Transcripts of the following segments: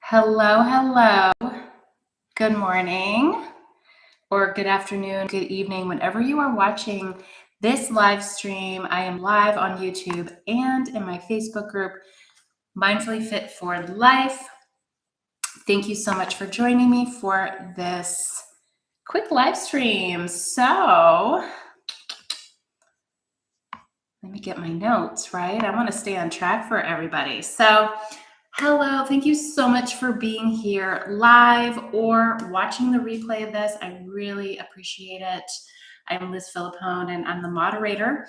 Hello, hello. Good morning or good afternoon, good evening, whenever you are watching this live stream. I am live on YouTube and in my Facebook group, Mindfully Fit for Life. Thank you so much for joining me for this quick live stream. So let me get my notes, right? I want to stay on track for everybody. So hello, thank you so much for being here live or watching the replay of this. I really appreciate it. I'm Liz Philippone and I'm the moderator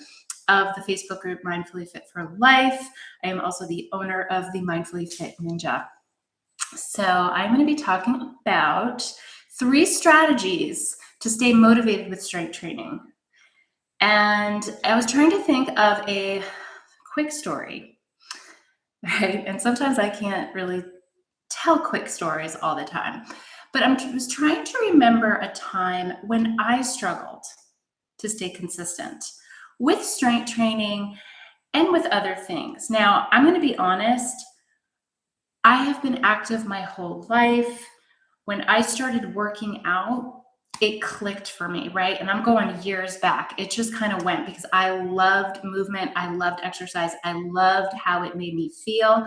of the Facebook group Mindfully Fit for Life. I am also the owner of the Mindfully Fit Ninja. So I'm going to be talking about 3 strategies to stay motivated with strength training. And I was trying to think of a quick story. Right? And sometimes I can't really tell quick stories all the time. But I was trying to remember a time when I struggled to stay consistent with strength training and with other things. Now, I'm going to be honest, I have been active my whole life. When I started working out, it clicked for me, right? And I'm going years back. It just kind of went because I loved movement. I loved exercise. I loved how it made me feel.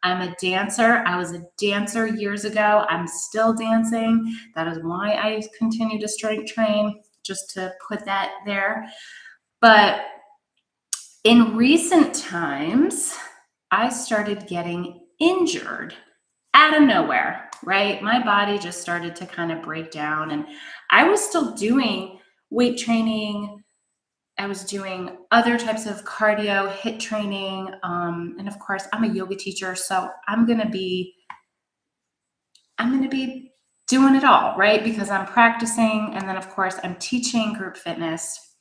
I'm a dancer. I was a dancer years ago. I'm still dancing. That is why I continue to strength train, just to put that there. But in recent times, I started getting injured out of nowhere, right? My body just started to kind of break down, and I was still doing weight training. I was doing other types of cardio, HIIT training. And of course, I'm a yoga teacher, so I'm going to be doing it all, right? Because I'm practicing. And then of course I'm teaching group fitness.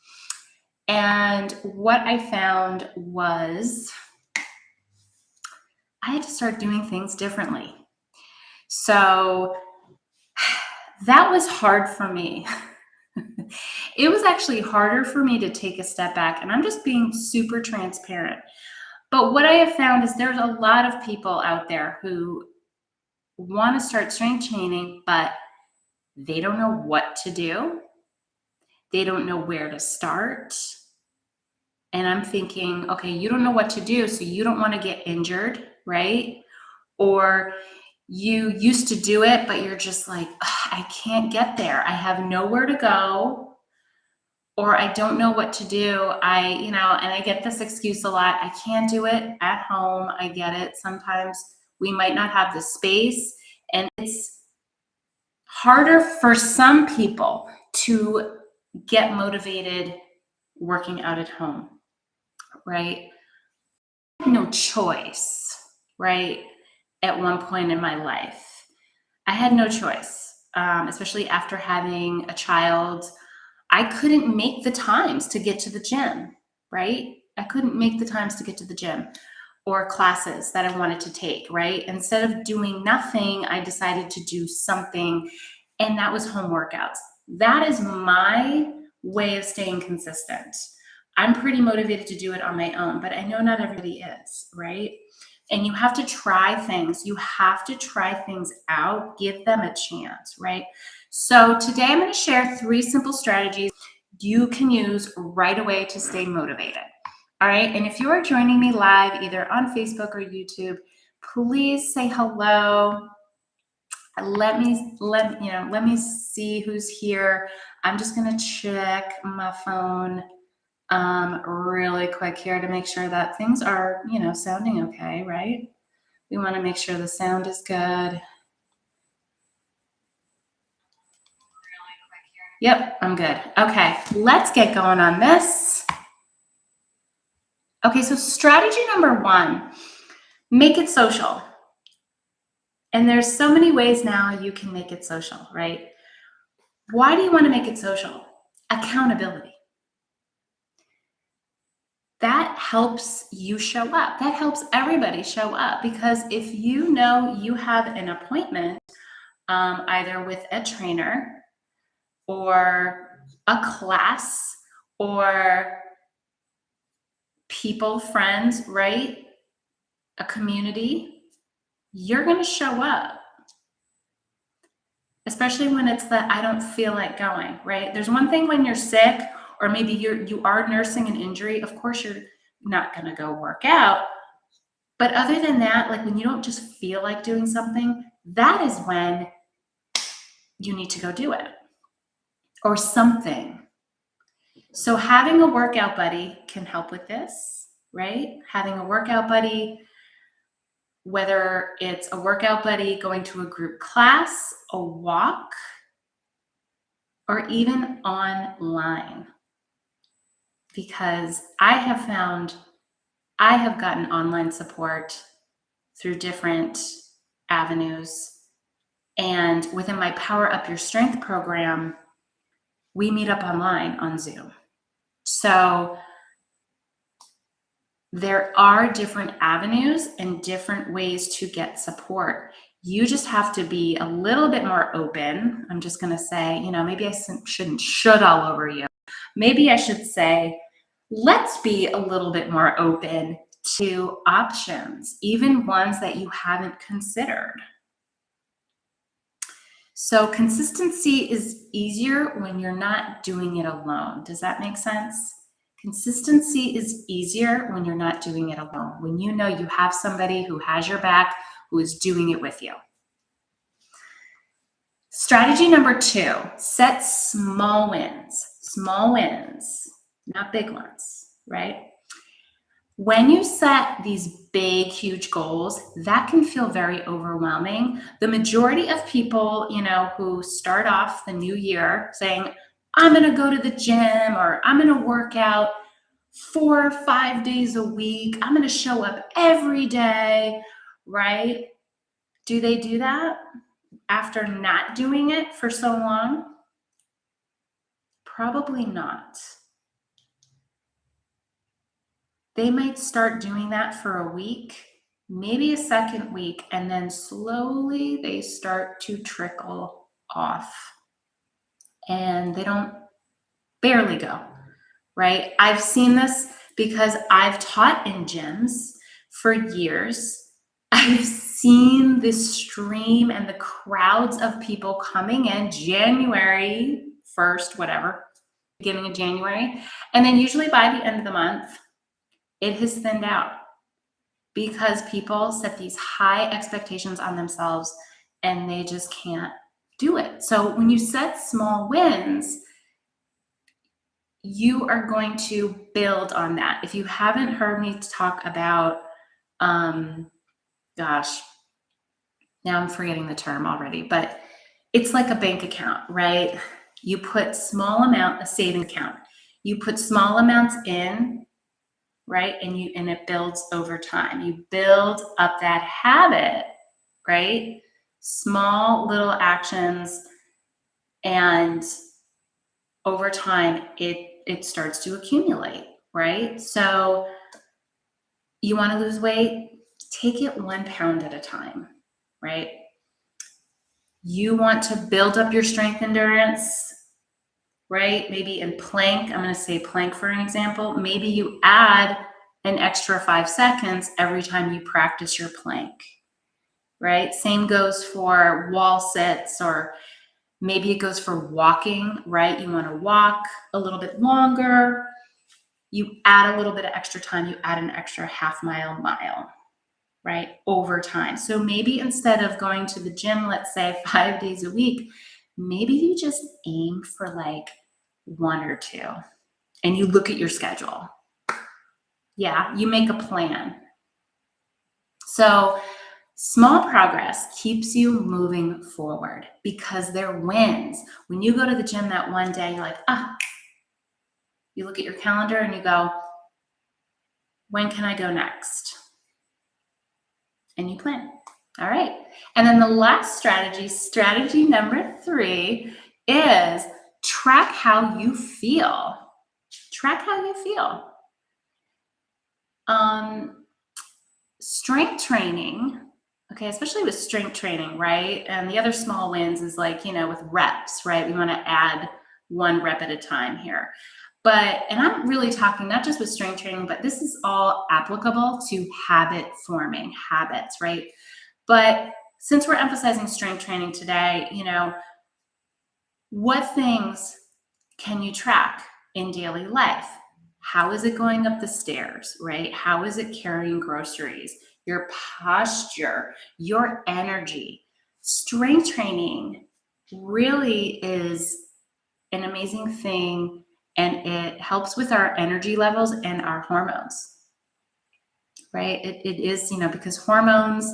And what I found was I had to start doing things differently. So that was hard for me. It was actually harder for me to take a step back, and I'm just being super transparent. But what I have found is there's a lot of people out there who want to start strength training, but they don't know what to do. They don't know where to start. And I'm thinking, okay, you don't know what to do, so you don't want to get injured, right? Or you used to do it, but you're just like, I can't get there. I have nowhere to go, or I don't know what to do. And I get this excuse a lot. I can't do it at home. I get it. Sometimes we might not have the space, and it's harder for some people to get motivated working out at home, right? No choice, right? At one point in my life, I had no choice, especially after having a child. I couldn't make the times to get to the gym, right? I couldn't make the times to get to the gym or classes that I wanted to take, right? Instead of doing nothing, I decided to do something, and that was home workouts. That is my way of staying consistent. I'm pretty motivated to do it on my own, but I know not everybody is, right? And you have to try things. You have to try things out, give them a chance, right? So today I'm going to share 3 simple strategies you can use right away to stay motivated. All right. And if you are joining me live, either on Facebook or YouTube, please say hello. Let me see who's here. I'm just going to check my phone really quick here to make sure that things are, sounding okay, right? We want to make sure the sound is good. Yep, I'm good. Okay, let's get going on this. Okay, so strategy number 1, make it social. And there's so many ways now you can make it social, right? Why do you want to make it social? Accountability. That helps you show up. That helps everybody show up, because if you know you have an appointment, either with a trainer or a class or people, friends, right? A community, you're going to show up. especially when it's the I don't feel like going, right? There's one thing when you're sick or maybe you are nursing an injury, of course you're not going to go work out. But other than that, like when you don't just feel like doing something, that is when you need to go do it or something. So having a workout buddy can help with this, right? Having a workout buddy, whether it's a workout buddy going to a group class, a walk, or even online. Because I have found I have gotten online support through different avenues. And within my Power Up Your Strength program, we meet up online on Zoom. So there are different avenues and different ways to get support. You just have to be a little bit more open. I'm just going to say, maybe I shouldn't should all over you. Maybe I should say, let's be a little bit more open to options, even ones that you haven't considered. So consistency is easier when you're not doing it alone. Does that make sense? Consistency is easier when you're not doing it alone, when you know you have somebody who has your back, who is doing it with you. Strategy number 2, set small wins, not big ones, right? When you set these big, huge goals, that can feel very overwhelming. The majority of people, who start off the new year saying, I'm going to go to the gym or I'm going to work out 4 or 5 days a week. I'm going to show up every day, right? Do they do that after not doing it for so long? Probably not. They might start doing that for a week, maybe a second week, and then slowly they start to trickle off. And they don't barely go, right? I've seen this because I've taught in gyms for years. I've seen the stream and the crowds of people coming in January 1st, whatever, beginning of January. And then usually by the end of the month, it has thinned out because people set these high expectations on themselves and they just can't do it. So when you set small wins, you are going to build on that. If you haven't heard me talk about, now I'm forgetting the term already, but it's like a bank account, right? You put a savings account. You put small amounts in, right? And it builds over time. You build up that habit, right? Small little actions, and over time it starts to accumulate, right? So you want to lose weight, take it 1 pound at a time, right? You want to build up your strength endurance, right? Maybe in plank, I'm going to say plank for an example. Maybe you add an extra 5 seconds every time you practice your plank, right? Same goes for wall sits, or maybe it goes for walking, right? You want to walk a little bit longer. You add a little bit of extra time. You add an extra half mile, right? Over time. So maybe instead of going to the gym, let's say 5 days a week, maybe you just aim for like 1 or 2 and you look at your schedule. Yeah, you make a plan. So small progress keeps you moving forward because they're wins. When you go to the gym that one day, you're like, you look at your calendar and you go, when can I go next? And you plan. All right. And then the last strategy number 3, is track how you feel. Track how you feel. Strength training, okay, especially with strength training, right? And the other small wins is like, with reps, right? We want to add 1 rep at a time here. And I'm really talking not just with strength training, but this is all applicable to habits, right? But since we're emphasizing strength training today, What things can you track in daily life? How is it going up the stairs, right? How is it carrying groceries? Your posture, your energy. Strength training really is an amazing thing, and it helps with our energy levels and our hormones, right? It is, because hormones,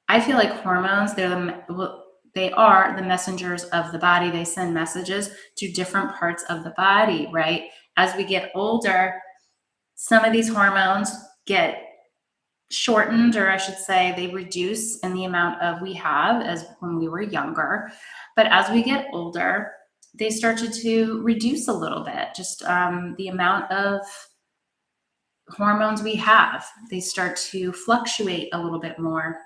I feel like hormones, they are the messengers of the body. They send messages to different parts of the body, right? As we get older, some of these hormones get shortened, or I should say they reduce in the amount of we have as when we were younger. But as we get older, they started to reduce a little bit, just the amount of hormones we have. They start to fluctuate a little bit more.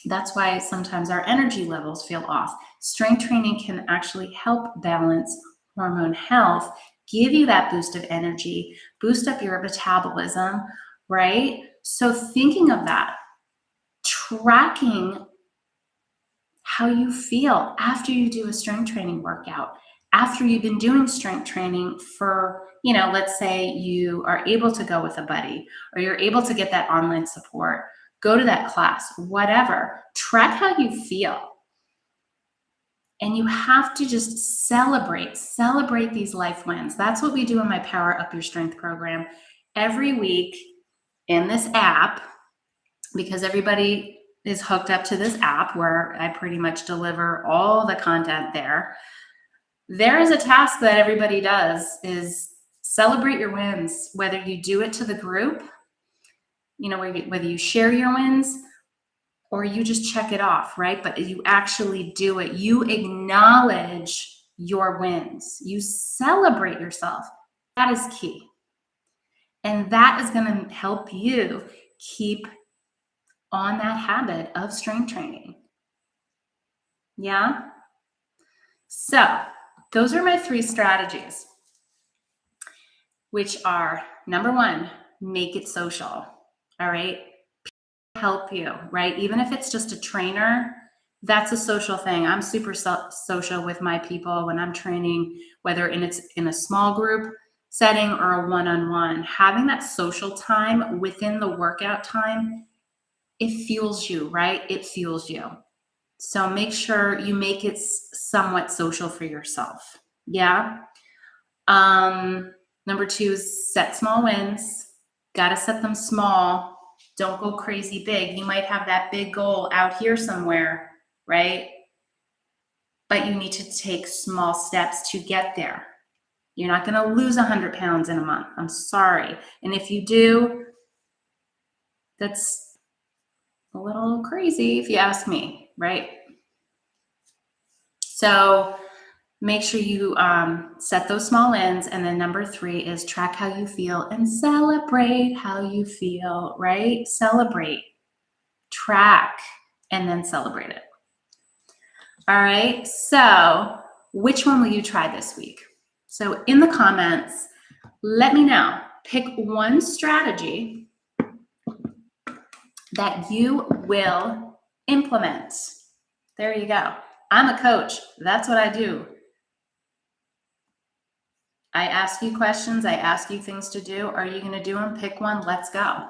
That's why sometimes our energy levels feel off. Strength training can actually help balance hormone health, give you that boost of energy, boost up your metabolism, right? So thinking of that, tracking how you feel after you do a strength training workout, after you've been doing strength training for, let's say you are able to go with a buddy, or you're able to get that online support, go to that class, whatever, track how you feel. And you have to just celebrate these life wins. That's what we do in my Power Up Your Strength program every week in this app, because everybody is hooked up to this app where I pretty much deliver all the content there. There is a task that everybody does is celebrate your wins, whether you do it to the group, whether you share your wins or you just check it off, right? But you actually do it. You acknowledge your wins. You celebrate yourself. That is key. And that is going to help you keep on that habit of strength training. Yeah? So those are my 3 strategies, which are, number 1, make it social. All right? Help you, right? Even if it's just a trainer, that's a social thing. I'm super social with my people when I'm training, whether it's in a small group setting or a one-on-one. Having that social time within the workout time, it fuels you, right? It fuels you. So make sure you make it somewhat social for yourself. Yeah. Number 2 is set small wins. Got to set them small. Don't go crazy big. You might have that big goal out here somewhere, right? But you need to take small steps to get there. You're not going to lose 100 pounds in a month. I'm sorry. And if you do, that's a little crazy if you ask me, right? So make sure you set those small wins. And then number 3 is track how you feel and celebrate how you feel, right? Celebrate, track, and then celebrate it. All right. So which one will you try this week? So in the comments, let me know. Pick one strategy that you will implement. There you go. I'm a coach. That's what I do. I ask you questions. I ask you things to do. Are you going to do them? Pick one. Let's go.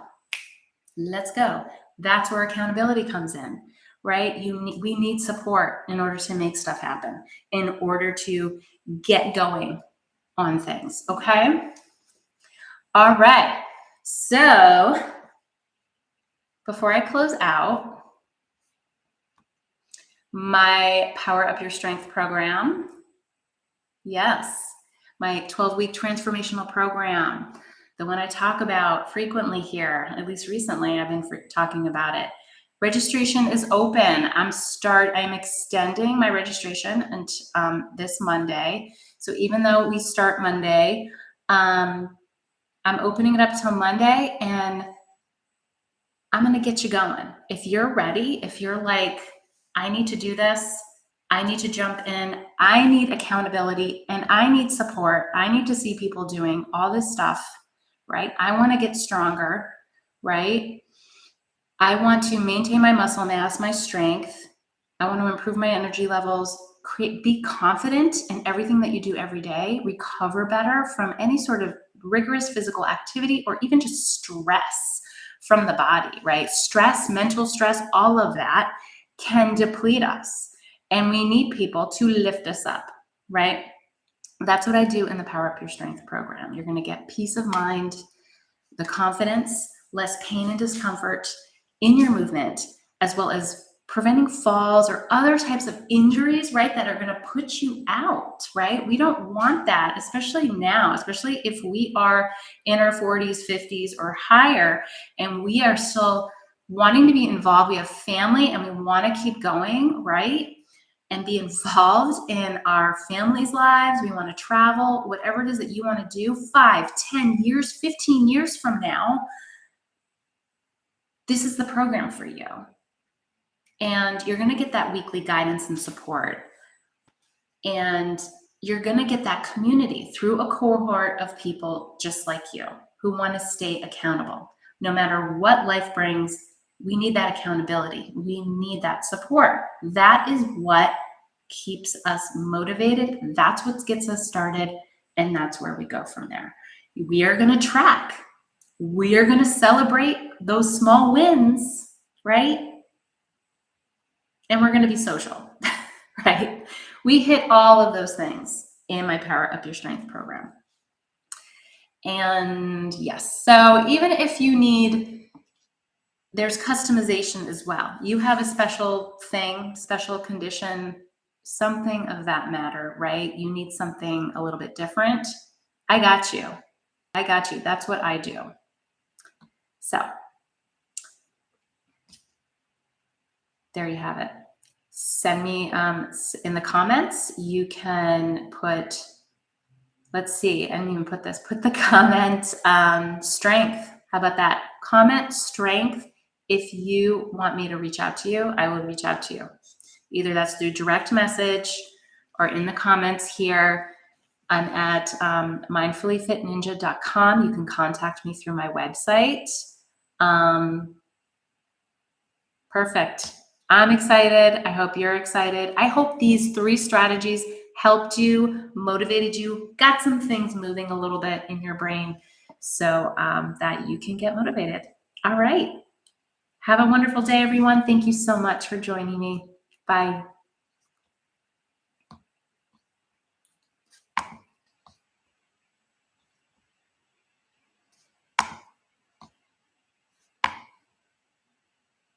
Let's go. That's where accountability comes in, right? We need support in order to make stuff happen, in order to get going on things. Okay. All right. So before I close out, my Power Up Your Strength program. Yes. My 12-week transformational program, the one I talk about frequently here, at least recently, I've been talking about it. Registration is open. I'm extending my registration until this Monday. So even though we start Monday, I'm opening it up till Monday, and I'm going to get you going. If you're ready, if you're like, I need to do this, I need to jump in, I need accountability, and I need support. I need to see people doing all this stuff, right? I want to get stronger, right? I want to maintain my muscle mass, my strength. I want to improve my energy levels, be confident in everything that you do every day, recover better from any sort of rigorous physical activity or even just stress from the body, right? Stress, mental stress, all of that can deplete us. And we need people to lift us up, right? That's what I do in the Power Up Your Strength program. You're going to get peace of mind, the confidence, less pain and discomfort in your movement, as well as preventing falls or other types of injuries, right, that are going to put you out, right? We don't want that, especially now, especially if we are in our 40s, 50s, or higher, and we are still wanting to be involved. We have family and we want to keep going, right? And be involved in our family's lives. We want to travel, whatever it is that you want to do, 5, 10 years, 15 years from now, this is the program for you. And you're going to get that weekly guidance and support. And you're going to get that community through a cohort of people just like you who want to stay accountable. No matter what life brings, we need that accountability. We need that support. That is what keeps us motivated. That's what gets us started. And that's where we go from there. We are going to track. We are going to celebrate those small wins, right? And we're going to be social, right? We hit all of those things in my Power Up Your Strength program. And yes, so even if you need, there's customization as well. You have a special thing, special condition, something of that matter, right? You need something a little bit different. I got you. I got you. That's what I do. So there you have it. Send me in the comments. You can put, let's see, I didn't even put this, put the comment strength. How about that? Comment strength. If you want me to reach out to you, I will reach out to you. Either that's through direct message or in the comments here. I'm at mindfullyfitninja.com. You can contact me through my website. Perfect. I'm excited. I hope you're excited. I hope these 3 strategies helped you, motivated you, got some things moving a little bit in your brain so that you can get motivated. All right. Have a wonderful day, everyone. Thank you so much for joining me. Bye.